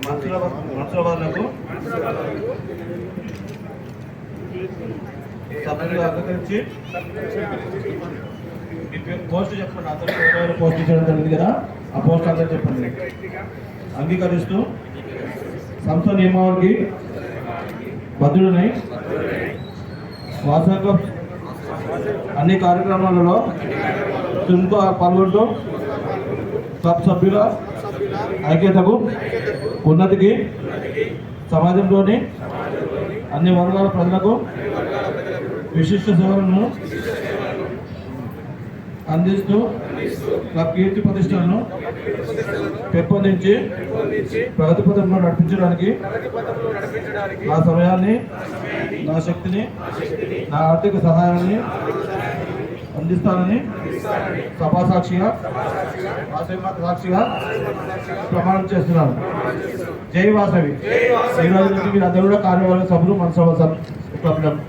మనసులకు సభ్యులుగా అంగీకరించి పోస్ట్ చెప్పండి. అందరూ పోస్ట్ చేయడం జరిగింది కదా, ఆ పోస్ట్ అందరూ చెప్పండి. అంగీకరిస్తూ సంస్థ నియమావళికి బద్దుడనై వాసన అన్ని కార్యక్రమాలలో చురుకుగా పాల్గొంటూ క్లబ్ సభ్యుల ఐక్యతకు ఉన్నతికి సమాజంలోని అన్ని వర్గాల ప్రజలకు విశిష్ట సేవలను అందిస్తూ క్లబ్ కీర్తి ప్రతిష్టలను పెంపొందించి ప్రగతి పథంలో నడిపించడానికి నా సమయాన్ని, నా శక్తిని, నా ఆర్థిక సహాయాన్ని అందిస్తానని సభా సాక్షిగా, సాక్షిగా ప్రమాణం చేస్తున్నాను. జై వాసవి. ఈ రోజు నుంచి మీరు అందరూ కూడా కార్యవర్గ సభ్యులు మన సభ క్లబ్